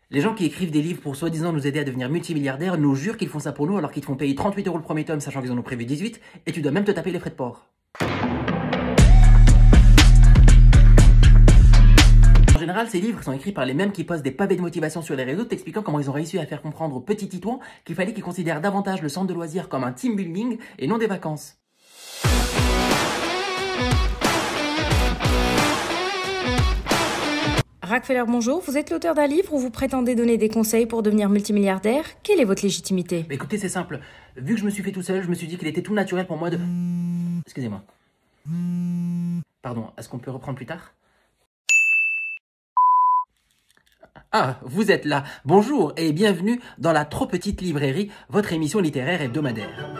Les gens qui écrivent des livres pour soi-disant nous aider à devenir multimilliardaires nous jurent qu'ils font ça pour nous alors qu'ils te font payer 38 € le premier tome sachant qu'ils en ont prévu 18 et tu dois même te taper les frais de port. En général, ces livres sont écrits par les mêmes qui postent des pavés de motivation sur les réseaux t'expliquant comment ils ont réussi à faire comprendre aux petits titouans qu'il fallait qu'ils considèrent davantage le centre de loisirs comme un team building et non des vacances. Rockefeller, bonjour. Vous êtes l'auteur d'un livre où vous prétendez donner des conseils pour devenir multimilliardaire. Quelle est votre légitimité? Mais écoutez, c'est simple. Vu que je me suis fait tout seul, je me suis dit qu'il était tout naturel pour moi de... Excusez-moi. Pardon, est-ce qu'on peut reprendre plus tard? Ah, vous êtes là. Bonjour et bienvenue dans la trop petite librairie, votre émission littéraire hebdomadaire.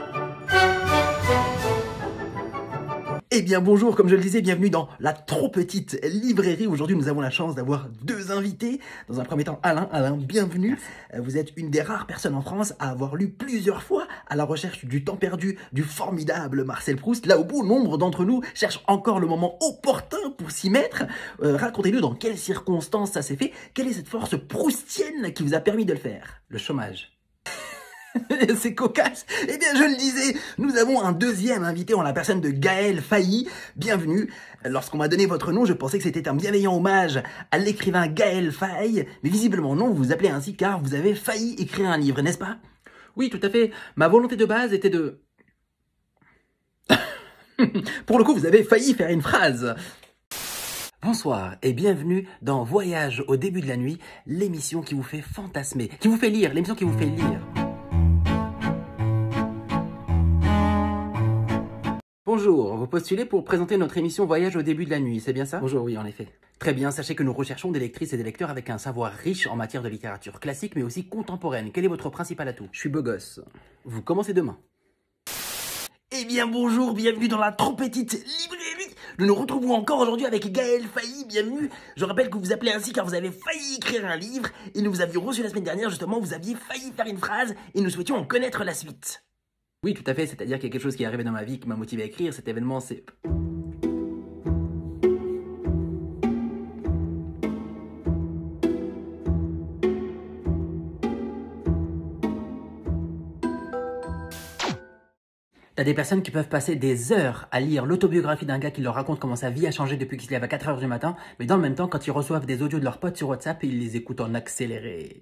Eh bien bonjour, comme je le disais, bienvenue dans la trop petite librairie. Aujourd'hui, nous avons la chance d'avoir deux invités. Dans un premier temps, Alain. Alain, bienvenue. Vous êtes une des rares personnes en France à avoir lu plusieurs fois À la recherche du temps perdu du formidable Marcel Proust. Là où bon nombre d'entre nous cherchent encore le moment opportun pour s'y mettre. Racontez-nous dans quelles circonstances ça s'est fait. Quelle est cette force proustienne qui vous a permis de le faire? Le chômage. C'est cocasse. Eh bien, je le disais, nous avons un deuxième invité en la personne de Gaël Faye. Bienvenue. Lorsqu'on m'a donné votre nom, je pensais que c'était un bienveillant hommage à l'écrivain Gaël Faye. Mais visiblement non, vous vous appelez ainsi car vous avez failli écrire un livre, n'est-ce pas? Oui, tout à fait. Ma volonté de base était de... Pour le coup, vous avez failli faire une phrase. Bonsoir et bienvenue dans Voyage au début de la nuit, l'émission qui vous fait fantasmer, qui vous fait lire, l'émission qui vous fait lire. Bonjour, vous postulez pour présenter notre émission Voyage au début de la nuit, c'est bien ça? Bonjour, oui, en effet. Très bien, sachez que nous recherchons des lectrices et des lecteurs avec un savoir riche en matière de littérature classique, mais aussi contemporaine. Quel est votre principal atout? Je suis beau gosse. Vous commencez demain. Eh bien bonjour, bienvenue dans la trop petite librairie. Nous nous retrouvons encore aujourd'hui avec Gaël Faye, bienvenue. Je rappelle que vous vous appelez ainsi car vous avez failli écrire un livre et nous vous avions reçu la semaine dernière, justement, vous aviez failli faire une phrase et nous souhaitions en connaître la suite. Oui, tout à fait, c'est-à-dire qu'il y a quelque chose qui est arrivé dans ma vie qui m'a motivé à écrire. Cet événement, c'est... T'as des personnes qui peuvent passer des heures à lire l'autobiographie d'un gars qui leur raconte comment sa vie a changé depuis qu'il se lève à 4 h du matin, mais dans le même temps, quand ils reçoivent des audios de leurs potes sur WhatsApp, ils les écoutent en accéléré.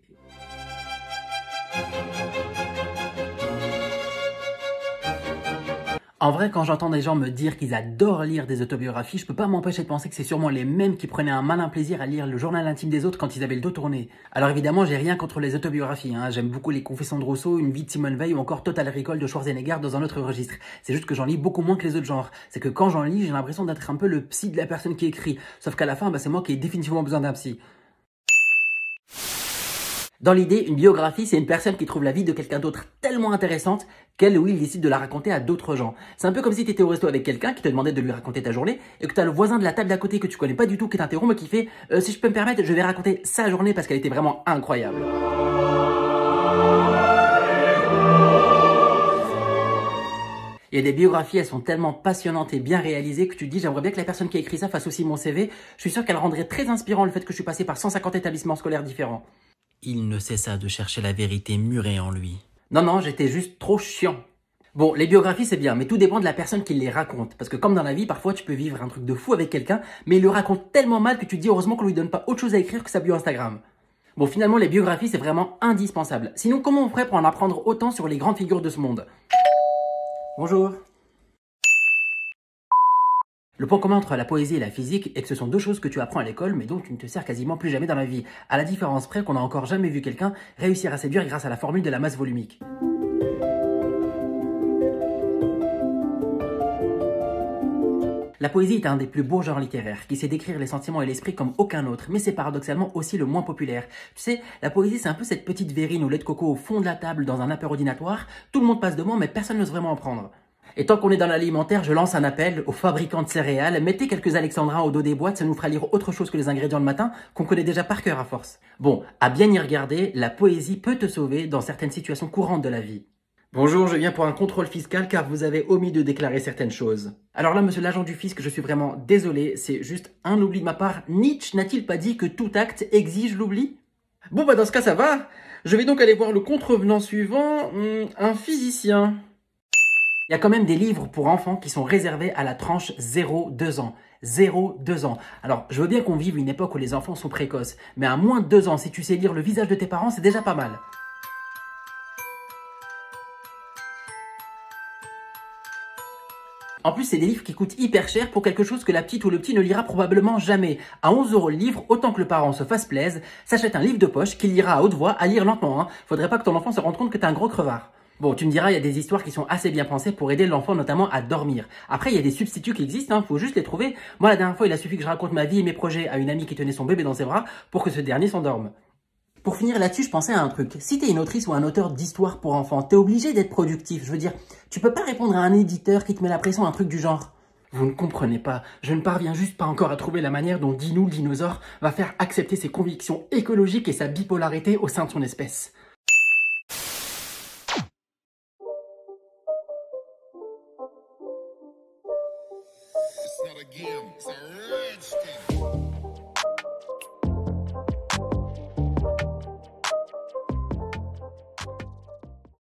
En vrai, quand j'entends des gens me dire qu'ils adorent lire des autobiographies, je peux pas m'empêcher de penser que c'est sûrement les mêmes qui prenaient un malin plaisir à lire le journal intime des autres quand ils avaient le dos tourné. Alors évidemment, j'ai rien contre les autobiographies, hein. J'aime beaucoup les Confessions de Rousseau, Une vie de Simone Veil ou encore Total Recall de Schwarzenegger dans un autre registre. C'est juste que j'en lis beaucoup moins que les autres genres. C'est que quand j'en lis, j'ai l'impression d'être un peu le psy de la personne qui écrit. Sauf qu'à la fin, c'est moi qui ai définitivement besoin d'un psy. Dans l'idée, une biographie, c'est une personne qui trouve la vie de quelqu'un d'autre tellement intéressante qu'elle ou il décide de la raconter à d'autres gens. C'est un peu comme si tu étais au resto avec quelqu'un qui te demandait de lui raconter ta journée et que tu as le voisin de la table d'à côté que tu connais pas du tout qui t'interrompt et qui fait « Si je peux me permettre, je vais raconter sa journée parce qu'elle était vraiment incroyable. » Il y a des biographies, elles sont tellement passionnantes et bien réalisées que tu te dis j'aimerais bien que la personne qui a écrit ça fasse aussi mon CV. Je suis sûr qu'elle rendrait très inspirant le fait que je suis passé par 150 établissements scolaires différents. Il ne cessa de chercher la vérité murée en lui. Non, j'étais juste trop chiant. Bon, les biographies c'est bien, mais tout dépend de la personne qui les raconte. Parce que comme dans la vie, parfois tu peux vivre un truc de fou avec quelqu'un, mais il le raconte tellement mal que tu te dis heureusement qu'on lui donne pas autre chose à écrire que sa bio Instagram. Bon, finalement, les biographies c'est vraiment indispensable. Sinon, comment on ferait pour en apprendre autant sur les grandes figures de ce monde? Bonjour. Le point commun entre la poésie et la physique est que ce sont deux choses que tu apprends à l'école mais dont tu ne te sers quasiment plus jamais dans la vie, à la différence près qu'on n'a encore jamais vu quelqu'un réussir à séduire grâce à la formule de la masse volumique. La poésie est un des plus beaux genres littéraires, qui sait décrire les sentiments et l'esprit comme aucun autre, mais c'est paradoxalement aussi le moins populaire. Tu sais, la poésie c'est un peu cette petite verrine au lait de coco au fond de la table dans un apérodinatoire, tout le monde passe devant mais personne n'ose vraiment en prendre. Et tant qu'on est dans l'alimentaire, je lance un appel aux fabricants de céréales. Mettez quelques alexandrins au dos des boîtes, ça nous fera lire autre chose que les ingrédients le matin, qu'on connaît déjà par cœur à force. Bon, à bien y regarder, la poésie peut te sauver dans certaines situations courantes de la vie. Bonjour, je viens pour un contrôle fiscal car vous avez omis de déclarer certaines choses. Alors là, monsieur l'agent du fisc, je suis vraiment désolé, c'est juste un oubli de ma part. Nietzsche n'a-t-il pas dit que tout acte exige l'oubli ? Bon bah dans ce cas ça va. Je vais donc aller voir le contrevenant suivant, un physicien. Il y a quand même des livres pour enfants qui sont réservés à la tranche 0-2 ans. 0-2 ans. Alors, je veux bien qu'on vive une époque où les enfants sont précoces, mais à moins de 2 ans, si tu sais lire le visage de tes parents, c'est déjà pas mal. En plus, c'est des livres qui coûtent hyper cher pour quelque chose que la petite ou le petit ne lira probablement jamais. À 11 € le livre, autant que le parent se fasse plaisir, s'achète un livre de poche qu'il lira à haute voix, à lire lentement. Hein. Faudrait pas que ton enfant se rende compte que t'es un gros crevard. Bon, tu me diras, il y a des histoires qui sont assez bien pensées pour aider l'enfant notamment à dormir. Après, il y a des substituts qui existent, faut juste les trouver. Moi, la dernière fois, il a suffi que je raconte ma vie et mes projets à une amie qui tenait son bébé dans ses bras pour que ce dernier s'endorme. Pour finir là-dessus, je pensais à un truc. Si t'es une autrice ou un auteur d'histoire pour enfants, t'es obligé d'être productif. Je veux dire, tu peux pas répondre à un éditeur qui te met la pression, un truc du genre. Vous ne comprenez pas, je ne parviens juste pas encore à trouver la manière dont Dinou le dinosaure va faire accepter ses convictions écologiques et sa bipolarité au sein de son espèce. It's not a game, it's a rich thing.